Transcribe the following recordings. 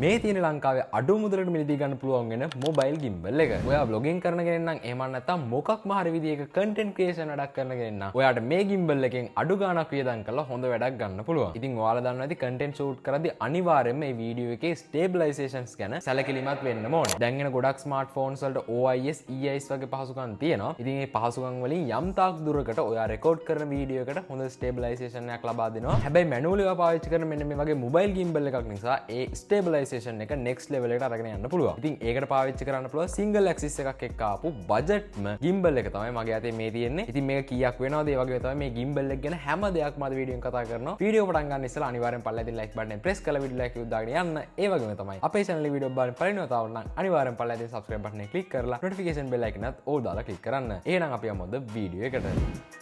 මේ තියෙන ලංකාවේ අඩු මුදලට මිලදී ගන්න පුළුවන් වෙන මොබයිල් gimbal එක. ඔයා vlogging කරන කෙනෙක් නම් එහෙම නැත්නම් මොකක්ම හරි විදියක content creation වැඩක් කරන කෙනෙක් නම් ඔයාට මේ gimbal එකෙන් අඩු ගාණක් වියදම් කරලා හොඳ වැඩක් ගන්න පුළුවන්. ඉතින් ඔයාලා දන්නවා ඇති content shoot කරද්දී අනිවාර්යයෙන්ම මේ වීඩියෝ එකේ stabilizations ගැන සැලකිලිමත් වෙන්න ඕනේ. දැන් එන ගොඩක් smartphones වලට OIS, EIS වගේ පහසුකම් තියෙනවා. ඉතින් මේ පහසුකම් වලින් යම් තාක් දුරකට ඔයා record කරන වීඩියෝ එකට හොඳ stabilization එකක් ලබා දෙනවා. හැබැයි manually ඔයා පාවිච්චි කරන මෙන්න මේ වගේ mobile gimbal එකක් නිසා ඒ stabilization එක next level එකට අරගෙන යන්න පුළුවන්. ඉතින් ඒකට පාවිච්චි කරන්න පුළුවන් single axis එකක් එක්ක ආපු budgetම gimbal එක තමයි මගේ අතේ මේ තියෙන්නේ. ඉතින් මේක කීයක් වෙනවද? ඒ වගේ තමයි මේ gimbal එක ගැන හැම දෙයක්ම අද වීඩියෝ එකෙන් කතා කරනවා. වීඩියෝ පටන් ගන්න ඉස්සෙල්ලා අනිවාර්යෙන් පල්ලෙහිදී like button එක press කරලා වීඩියෝ like දාගෙන යන්න. ඒ වගේම තමයි අපේ channel එකේ වීඩියෝ බලන්න පළවෙනිව තාවුන නම් අනිවාර්යෙන් පල්ලෙහිදී subscribe button එක click කරලා notification bell icon එකත් all දාලා click කරන්න. එහෙනම් අපි යමුද වීඩියෝ එකට.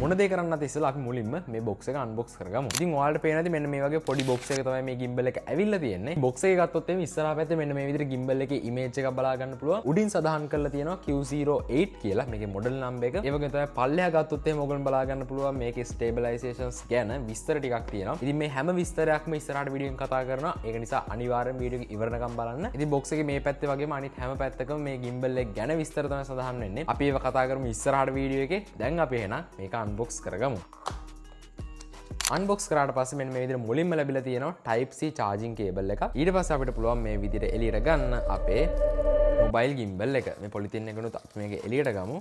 මොන දේ කරන්නත් ඉස්සෙල්ලා අපි මුලින්ම මේ box එක unbox කරගමු. ඉතින් ඔයාලට පේන ඇති මෙන්න මේ වගේ පොඩි box එක තමයි මේ gimbal එක ඇවිල්ලා තියෙන්නේ. box එක ගත්තොත් එimhe ඉස්සරහා පැත්තේ මෙන්න මේ විදිහට gimbal එකේ image එකක් බලා ගන්න පුළුවන්. උඩින් සඳහන් කරලා තියෙනවා Q08 කියලා මේකේ model number එක. ඒ වගේම තමයි පල්ලෙහා ගත්තොත් එimhe ඔයගොල්ලෝ බලා ගන්න පුළුවන් මේකේ stabilizations ගැන විස්තර ටිකක් තියෙනවා. ඉතින් මේ හැම විස්තරයක්ම ඉස්සරහට වීඩියෝ එකෙන් කතා කරනවා. ඒක නිසා අනිවාර්යෙන් වීඩියෝ එක ඉවරනකම් බලන්න. ඉතින් box එකේ මේ පැත්තේ වගේම අනිත් හැම පැත්තකම මේ gimbal එක ගැන විස්තර තමයි සඳහන් වෙන්නේ. අපි ඒව කතා කරමු ඉස්සරහට වීඩියෝ එකේ. දැන් අපි එහෙනම් මේක unbox කරගමු. unbox කරාට පස්සේ මෙන්න මේ විදිහට මුලින්ම ලැබිලා තියෙනවා type C charging cable එක. ඊට පස්සේ අපිට පුළුවන් මේ විදිහට එළියට ගන්න අපේ mobile gimbal එක. මේ පොලිතින් එකනොත් අපි මේක එළියට ගමු.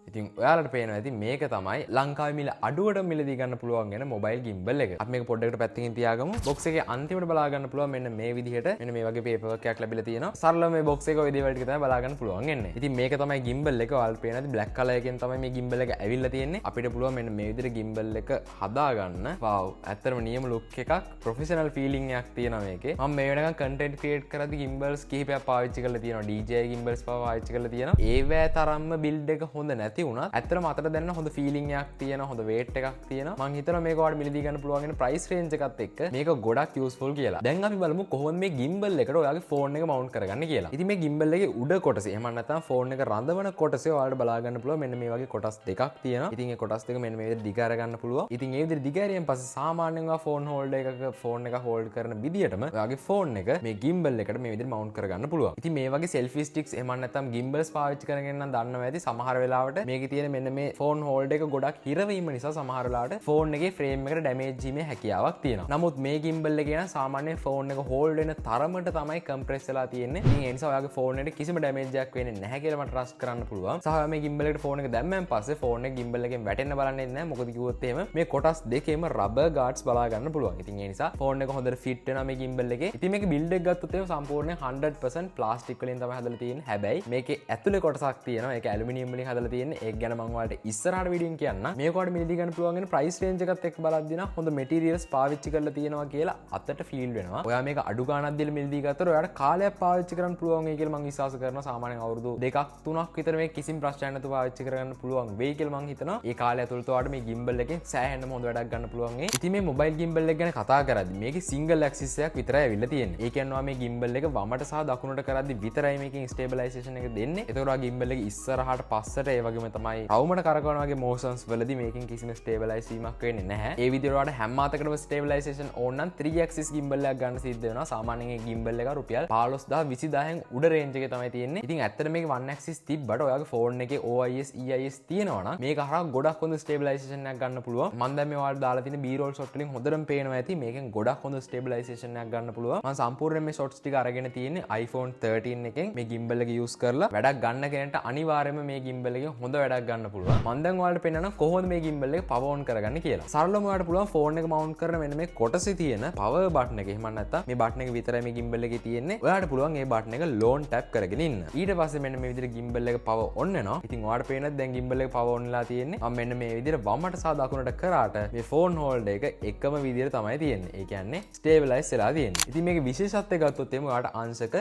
ඉතින් ඔයාලට පේනවා ඇති මේක තමයි ලංකාවේ මිල අඩුවට මිලදී ගන්න පුළුවන් වෙන මොබයිල් gimbal එක. අපි මේක පොඩ්ඩකට පැත්තකින් තියාගමු. box එකේ අන්තිමට බලා ගන්න පුළුවන් මෙන්න මේ විදිහට මෙන්න මේ වගේ paper work එකක් ලැබිලා තියෙනවා. සරලව මේ box එක ඔය දේවල් ටික තමයි බලා ගන්න පුළුවන් වෙන්නේ. ඉතින් මේක තමයි gimbal එක. ඔයාලට පේනවා ඇති black color එකෙන් තමයි මේ gimbal එක ඇවිල්ලා තියෙන්නේ. අපිට පුළුවන් මෙන්න මේ විදිහට gimbal එක හදා ගන්න. wow ඇත්තටම නියම look එකක් professional feeling එකක් තියෙනවා මේකේ. මම මේ වෙනකන් content create කරද්දී gimbals කිහිපයක් පාවිච්චි කරලා තියෙනවා. DJI gimbals පාවිච්චි කරලා තියෙනවා. ඒවැ තරම්ම build එක හොඳ නැති ඇත්තටම අතට දැනෙන හොඳ ෆීලිං එකක් තියෙනවා, හොඳ weight එකක් තියෙනවා. මම හිතනවා මේක ඔයාලට මිලදී ගන්න පුළුවන් වෙන price range එකත් එක්ක මේක ගොඩක් useful කියලා. දැන් අපි බලමු කොහොමද මේ gimbal එකට ඔයාගේ phone එක mount කරගන්නේ කියලා. ඉතින් මේ gimbal එකේ උඩ කොටසේ එහෙම නැත්නම් phone එක රඳවන කොටසේ ඔයාලට බලා ගන්න පුළුවන් මෙන්න මේ වගේ කොටස් දෙකක් තියෙනවා. ඉතින් මේ කොටස් දෙක මෙන්න මේ විදිහට දිග අර ගන්න පුළුවන්. ඉතින් මේ විදිහට දිග ඇරියෙන් පස්සේ සාමාන්‍යයෙන් ඔයා phone holder එකක phone එක hold කරන විදිහටම ඔයාගේ phone එක මේ gimbal එකට මේ විදිහට mount කරගන්න පුළුවන්. ඉතින් මේ වගේ selfie sticks එහෙම නැත්නම් gimbals පාවිච්චි කරගෙන නම් දන්නවා ඇති සමහර වෙලාවට මේකේ තියෙන මෙන්න මේ phone holder එක ගොඩක් හිරවීම නිසා සමහර වෙලාවට phone එකේ frame එකට damage වීමේ හැකියාවක් තියෙනවා. නමුත් මේ gimbal එකේ නම් සාමාන්‍යයෙන් phone එක hold වෙන තරමට තමයි compress වෙලා තියෙන්නේ. ඉතින් ඒ නිසා ඔයාගේ phone එකට කිසිම damage එකක් වෙන්නේ නැහැ කියලා මට trust කරන්න පුළුවන්. සහ ඔයා මේ gimbal එකට phone එක දැම්මන් පස්සේ phone එක gimbal එකෙන් වැටෙන්න බලන්නේ නැහැ. මොකද කිව්වොත් එහෙම මේ කොටස් දෙකේම rubber guards බලා ගන්න පුළුවන්. ඉතින් ඒ නිසා phone එක හොඳට fit වෙනවා මේ gimbal එකේ. ඉතින් මේකේ build එක ගත්තොත් එහෙම සම්පූර්ණයෙන් 100% plastic වලින් තමයි හදලා තියෙන්නේ. හැබැයි මේකේ ඇතුලේ කොටසක් තියෙනවා. ඒක ඇලුමිනියම් වලින් හදලා තියෙන්නේ. ඒක ගැන මම ඔයාලට ඉස්සරහට වීඩියෝ කියන්න මේක ඔයාලට මිලදී ගන්න පුළුවන් වෙන price range එකත් එක්ක බලද්දී නම් හොඳ materials පාවිච්චි කරලා තියෙනවා කියලා අතට feel වෙනවා. ඔයා මේක අඩු ගාණක් දීලා මිලදී ගත්තොත් ඔයාලට කාලයක් පාවිච්චි කරන්න පුළුවන් වෙයි කියලා මම විශ්වාස කරනවා. සාමාන්‍යයෙන් අවුරුදු 2-3ක් විතර මේක කිසිම ප්‍රශ්නයක් නැතුව පාවිච්චි කරගන්න පුළුවන් වෙයි කියලා මම හිතනවා. ඒ කාලය ඇතුළත ඔයාලට මේ gimbal එකෙන් සෑහෙනම හොඳ වැඩක් ගන්න පුළුවන් වෙයි. ඉතින් මේ mobile gimbal එක ගැන කතා කරද්දී මේකේ single axis එකක් විතරයි ඇවිල්ලා තියෙන්නේ. ඒ කියන්නේ ඔයා මේ gimbal එක වමට සහ දකුණට කරද්දී විතරයි මේකෙන් stabilization එක දෙන්නේ. ඒතකොට ඔයා gimbal එක ඉස්සරහට පස්සට ඒ වගේම තමයි රවුමට කරකවන වගේ motions වලදී මේකෙන් කිසිම ස්ටේබලයිස් වීමක් වෙන්නේ නැහැ. ඒ විදිහට ඔයාලට හැම අතකටම ස්ටේබලයිසේෂන් ඕන නම් 3 axis gimbal එකක් ගන්න සිද්ධ වෙනවා. සාමාන්‍යයෙන් මේ gimbal එක රුපියල් 15000 20000න් උඩ රේන්ජ් එකේ තමයි තියෙන්නේ. ඉතින් ඇත්තට මේක 1 axis තිබ්බට ඔයාගේ ෆෝන් එකේ OIS EIS තියෙනවා නම් මේක හරහා ගොඩක් හොඳ ස්ටේබලයිසේෂන් එකක් ගන්න පුළුවන්. මම දැන් මේ ඔයාලට දාලා තියෙන B-roll shot වලින් හොඳටම පේනවා ඇති මේකෙන් ගොඩක් හොඳ ස්ටේබලයිසේෂන් එකක් ගන්න පුළුවන්. මම සම්පූර්ණයෙන් මේ shots ටික අරගෙන තියෙන්නේ iPhone 13 එකෙන් මේ gimbal එක use කරලා වැඩක් ගන්න කෙනෙක්ට අනිවාර්යයෙන්ම මේ gimbal එකෙන් හොඳ වැඩක් ගන්න පුළුවන්. මම දැන් ඔයාලට පෙන්නනවා කොහොමද මේ gimbal එක power on කරගන්නේ කියලා. සරලවම ඔයාලට පුළුවන් phone එක mount කරන මෙන්න මේ කොටසේ තියෙන power button එක. එහෙම නැත්නම් මේ button එක විතරයි මේ gimbal එකේ තියෙන්නේ. ඔයාලට පුළුවන් මේ button එක long tap කරගෙන ඉන්න. ඊට පස්සේ මෙන්න මේ විදිහට gimbal එක power on වෙනවා. ඉතින් ඔයාලට පේනද දැන් gimbal එක power on වෙලා තියෙන්නේ. මම මෙන්න මේ විදිහට වමට සහ දකුණට කරාට මේ phone holder එක එකම විදිහට තමයි තියෙන්නේ. ඒ කියන්නේ stabilize වෙලා තියෙන්නේ. ඉතින් මේකේ විශේෂත්වය ගත්තොත් එimhe ඔයාලට අංශක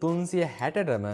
360ටම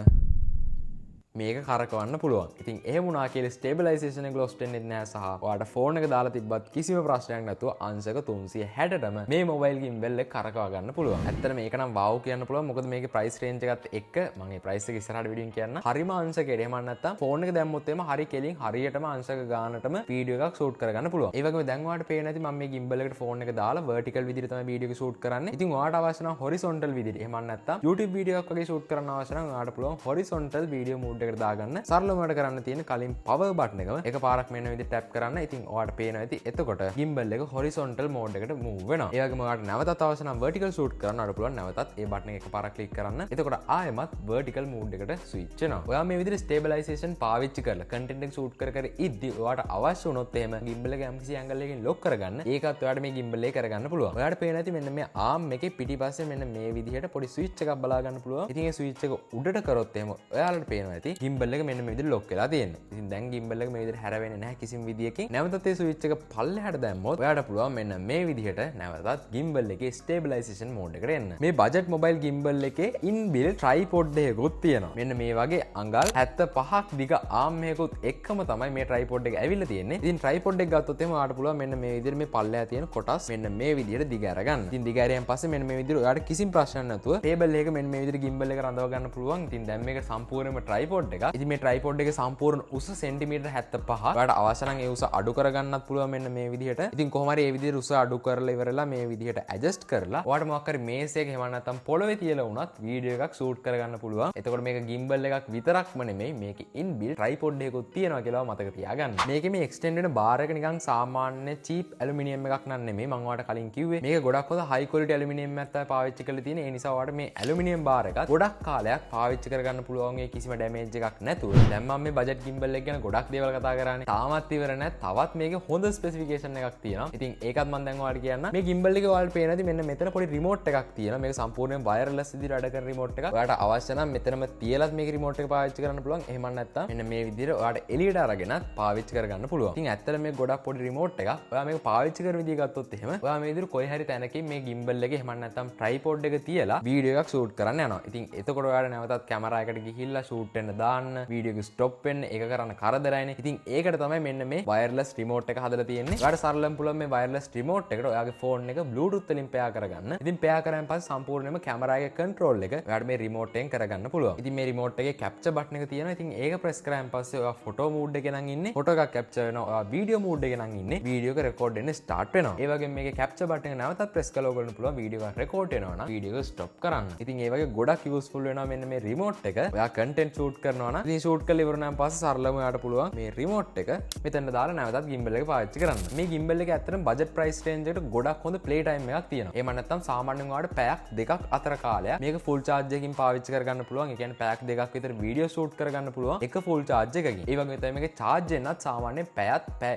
මේක කරකවන්න පුළුවන්. ඉතින් එහෙම වුණා කියලා ස්ටේබිලයිසේෂන් එක ලොස්ට් වෙන්නේ නැහැ සහ ඔයාලට ෆෝන් එක දාලා තිබ්බත් කිසිම ප්‍රශ්නයක් නැතුව අංශක 360ටම මේ මොබයිල් ගිම්බල් එක කරකවා ගන්න පුළුවන්. ඇත්තට මේක නම් වාව් කියන්න පුළුවන්. මොකද මේකේ ප්‍රයිස් රේන්ජ් එකත් එක්ක මම මේ ප්‍රයිස් එක ඉස්සරහට වීඩියෝෙන් කියන්න. හරිම අංශකයට එහෙම නැත්නම් ෆෝන් එක දැම්මොත් එම හරි කෙලින් හරියටම අංශක ගානටම වීඩියෝ එකක් ෂූට් කරගන්න පුළුවන්. ඒ වගේම දැන් ඔයාලට පේන්නේ නැති මම මේ ගිම්බල් එකට ෆෝන් එක දාලා vertical විදිහට තමයි වීඩියෝ එක ෂූට් කරන්නේ. ඉතින් ඔයාලට අවශ්‍ය නම් horizontal විදිහට එහෙම නැත්නම් YouTube වීඩියෝ එකක් වගේ ෂූට් කරන්න අවශ්‍ය නම් ඔයාලට පුළුවන් horizontal වීඩියෝ මෝඩ් එකට දාගන්න. සරලවම වැඩ කරන්න තියෙන කලින් power button එකම එකපාරක් මෙන්න විදිහට tap කරන්න. ඉතින් ඔයාලට පේනවා ඇති එතකොට gimbal එක horizontal mode එකට move වෙනවා. ඒ වගේම ඔයාලට නැවතත් අවශ්‍ය නම් vertical shoot කරන්න ඔයාලට පුළුවන් නැවතත් ඒ button එක එකපාරක් click කරන්න. එතකොට ආයෙමත් vertical mode එකට switch වෙනවා. ඔයා මේ විදිහට stabilization පාවිච්චි කරලා content එක shoot කර ඉද්දි ඔයාලට අවශ්‍ය වුණොත් එහෙම gimbal එක යම්කිසි angle එකකින් lock කරගන්න. ඒකත් ඔයාලට මේ gimbal එක කරගන්න පුළුවන්. ඔයාලට පේනවා ඇති මෙන්න මේ arm එකේ පිටිපස්සේ මෙන්න මේ විදිහට පොඩි switch එකක් බලා ගන්න පුළුවන්. ඉතින් ඒ switch එක උඩට කරොත් එහෙම ඔයාලට පේනවා ඇති gimbal එක මෙන්න මේ විදිහට lock වෙලා තියෙන්නේ. ඉතින් දැන් gimbal එක මේ විදිහට හැරෙන්නේ නැහැ කිසිම විදියකින්. නැවතත් ඒ switch එක පල්ලෙහාට දැම්මොත් ඔයාලට පුළුවන් මෙන්න මේ විදිහට නැවතත් gimbal එකේ stabilization mode එකට එන්න. මේ budget mobile gimbal එකේ inbuilt tripod එකකුත් තියෙනවා. මෙන්න මේ වගේ අඟල් 75ක් දිග arm එකකුත් එක්කම තමයි මේ tripod එක ඇවිල්ලා තියෙන්නේ. ඉතින් tripod එක ගත්තොත් එහෙම ඔයාලට පුළුවන් මෙන්න මේ විදිහට මේ පල්ලෙහා තියෙන කොටස් මෙන්න මේ විදිහට දිග අරගන්න. ඉතින් දිග ඇරියන් පස්සේ මෙන්න මේ විදිහට ඔයාලට කිසිම ප්‍රශ්නයක් නැතුව table එක මෙන්න මේ විදිහට gimbal එක රඳව ගන්න පුළුවන්. ඉතින් දැන් මේක සම්පූර්ණයෙන්ම tripod එකක්. ඉතින් මේ tripod එකේ සම්පූර්ණ උස සෙන්ටිමීටර් 75. ඔයාලට අවශ්‍ය නම් ඒ උස අඩු කරගන්නත් පුළුවන් මෙන්න මේ විදිහට. ඉතින් කොහොම හරි ඒ විදිහට උස අඩු කරලා ඉවරලා මේ විදිහට ඇඩ්ජස්ට් කරලා ඔයාලට මොකක් හරි මේස් එකක එහෙම නැත්නම් පොළවේ තියලා වුණත් වීඩියෝ එකක් ෂූට් කරගන්න පුළුවන්. එතකොට මේක gimbal එකක් විතරක්ම නෙමෙයි මේකේ inbuilt tripod එකකුත් තියෙනවා කියලා මතක තියාගන්න. මේකේ මේ extend වෙන bar එක නිකන් සාමාන්‍ය cheap aluminium එකක් නන් නෙමෙයි. මම ඔයාලට කලින් කිව්වේ මේක ගොඩක් හොඳ high quality aluminium එකක් තමයි පාවිච්චි කරලා තියෙන්නේ. ඒ නිසා ඔයාලට මේ aluminium bar එකත් ගොඩක් කාලයක් පාවිච්චි කරගන්න පුළුවන්. ඒ කිසිම damage එකක් නැතුව. දැන් මම මේ budget gimbal එක ගැන ගොඩක් දේවල් කතා කරන්නේ. තාමත් ඉවර නැහැ. තවත් මේකේ හොඳ ස්පෙસિෆිකේෂන් එකක් තියෙනවා. ඉතින් ඒකත් මම දැන් ඔයාලට කියන්න. මේ gimbal එකේ ඔයාලට පේන ඇති මෙන්න මෙතන පොඩි remote එකක් තියෙනවා. මේක සම්පූර්ණයෙන් wireless විදිහට වැඩ කරන remote එකක්. ඔයාලට අවශ්‍ය නම් මෙතනම තියලත් මේක remote එක පාවිච්චි කරන්න පුළුවන්. එහෙම නැත්නම් මෙන්න මේ විදිහට ඔයාලට එළියට අරගෙනත් පාවිච්චි කරගන්න පුළුවන්. ඉතින් ඇත්තට මේක ගොඩක් පොඩි remote එකක්. ඔයා මේක පාවිච්චි කරන විදිහ ගත්තොත් එහෙම ඔයා මේ විදිහට කොයි හරි තැනකින් මේ gimbal එකේ එහෙම නැත්නම් tripod එක තියලා වීඩියෝ එකක් shoot කරන්න යනවා. ඉතින් එතකොට ඔයාලට නැවතත් කැමරා එකට ගිහිල්ලා shoot වෙන්න දාන්න, වීඩියෝ එක stop වෙන්න ඒක කරන්න කරදරයිනේ. ඉතින් ඒකට තමයි මෙන්න මේ wireless remote එක හදලා තියෙන්නේ. ඔයාලට සරලවම පුළුවන් මේ wireless remote එකට ඔයාගේ phone එක bluetooth වලින් pair කරගන්න. ඉතින් pair කරාන් පස්සේ සම්පූර්ණයෙන්ම කැමරා එකේ control එක ඔයාලට මේ remote එකෙන් කරගන්න පුළුවන්. ඉතින් මේ remote එකේ capture button එක තියෙනවා. ඉතින් ඒක press කරාන් පස්සේ ඔයා photo mode එකේ නම් ඉන්නේ. photo එකක් capture වෙනවා. ඔයා video mode එකේ නම් ඉන්නේ. video එක record වෙන්න start වෙනවා. ඒ වගේම මේකේ capture button එක නැවතත් press කළා ඔයගොල්ලන්ට පුළුවන් video එක record වෙනවා නම් video එක stop කරන්න. ඉතින් ඒ වගේ ගොඩක් useful වෙනවා මෙන්න මේ remote එක. ඔයා content shoot කරනවා නම් ඉතින් shoot කරලා ඉවර වුණාන් පස්සේ සරලවම ඔයාට පුළුවන් මේ remote එක මෙතන දාලා නැවතත් gimbal එක පාවිච්චි කරන්න. මේ gimbal එකේ ඇත්තටම budget price range එකට ගොඩක් හොඳ play time එකක් තියෙනවා. එහෙම නැත්නම් සාමාන්‍යයෙන් ඔයාලට පැයක් දෙකක් අතර කාලයක් මේක full charge එකකින් පාවිච්චි කරගන්න පුළුවන්. ඒ කියන්නේ පැයක් දෙකක් විතර video shoot කරගන්න පුළුවන් එක full charge එකකින්. ඒ වගේම තමයි මේකේ charge එකනත් සාමාන්‍යයෙන් පැය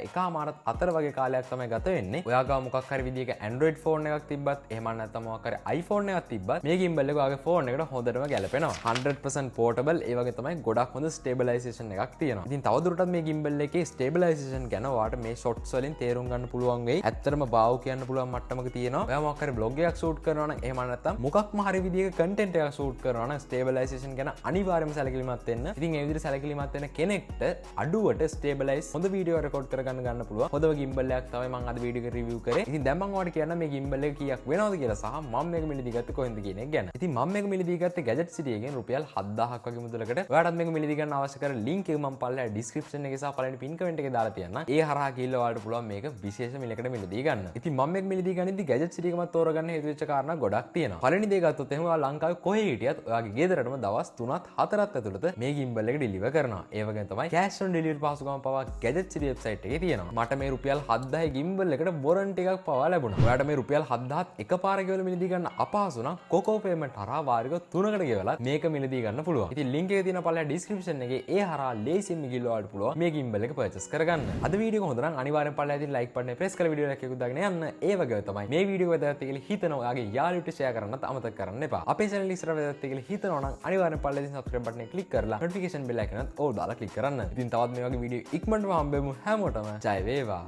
එකමාරත් අතර වගේ කාලයක් තමයි ගත වෙන්නේ. ඔයා ගාව මොකක් හරි විදිහක Android phone එකක් තිබ්බත් එහෙම නැත්නම් මොකක් හරි iPhone එකක් තිබ්බත් මේ gimbal එක ඔයාගේ phone එකට හොඳටම ගැලපෙනවා. 100% portable. ඒ වගේ තමයි ගොඩක් හොඳ stabilization එකක් තියෙනවා. ඉතින් තවදුරටත් මේ gimbal එකේ stabilization ගැන ඔයාලට මේ shots වලින් තේරුම් ගන්න පුළුවන් වෙයි. ඇත්තටම බාව කියන්න පුළුවන් මට්ටමක තියෙනවා. ඔයා මොකක් හරි blog එකක් shoot කරනවා නම් එහෙම නැත්නම් මොකක්ම හරි විදිහක content එකක් shoot කරනවා නම් stabilization ගැන අනිවාර්යයෙන්ම සැලකිලිමත් වෙන්න. ඉතින් ඒ විදිහට සැලකිලිමත් වෙන කෙනෙක්ට අඩුවට stabilize හොඳ video record කරගන්න පුළුවන්. හොඳම gimbal එකක් තමයි මම අද video එක review කරේ. ඉතින් දැන් මම ඔයාලට කියන්න මේ gimbal එක කීයක් වෙනවද කියලා සහ මම මේක මිලදී ගත්තේ කොහෙන්ද කියන එක ගැන. ඉතින් මම මේක මිලදී ගත්තේ Gadget City එකෙන් රුපියල් 7000ක් වගේ මුදලකට. ඔයාලටත් මේක මිලදී ගන්න අවශ්‍ය කරන link එක මම පල්ලෙහා description එකේ සහ පළවෙනි pin comment එකේ දාලා තියන්නම්. ඒ හරහා ගිහිල්ලා ඔයාලට පුළුවන් මේක විශේෂ මිලකට මිලදී ගන්න. ඉතින් මම මේක මිලදී ගනිද්දි Gadget City එකම තෝරගන්න හේතු වෙච්ච කාරණා ගොඩක් තියෙනවා. පළවෙනි දේ ගත්තොත් එහෙම ඔයා ලංකාවේ කොහේ හිටියත් ඔයාගේ ගෙදරටම දවස් 3ත් 4ත් ඇතුළත මේ gimbal එක deliver කරනවා. ඒ වගේම තමයි cash on delivery පහසුකම පවා Gadget City website එකේ තියෙනවා. මට මේ රුපියල් 7000 gimbal එකට warranty එකක් පවා ලැබුණා. ඔයාලට මේ රුපියල් 7000ත් එකපාර ගෙවලා මිලදී ගන්න අපහසු නම් Coco payment හරහා වාරික 3කට ගෙවලා මේක මිලදී ගන්න පුළුවන්. ඉතින් link එක තියෙන පළල description එකේ ඒ හරහා ලේසියෙන් ගිහිල්ලා ඔයාලට පුළුවන් මේ gimbal එක purchase කරගන්න. අද වීඩියෝ එක හොඳ නම් අනිවාර්යෙන් පළල තියෙන like button එක press කරලා වීඩියෝ එකක් දාගෙන යන්න. ඒ වගේම තමයි මේ වීඩියෝ එක වැදගත් කියලා හිතනවා ඔයාගේ යාළුවන්ට share කරන්නත් අමතක කරන්න එපා. අපේ channel එක ඉස්සරහට වැදගත් කියලා හිතනවා නම් අනිවාර්යෙන් පළල තියෙන subscribe button එක click කරලා notification bell icon එකත් all දාලා click කරන්න. ඉතින් තවත් මේ වගේ වීඩියෝ ඉක්මනටම හම්බෙමු හැමෝටම ජය වේවා.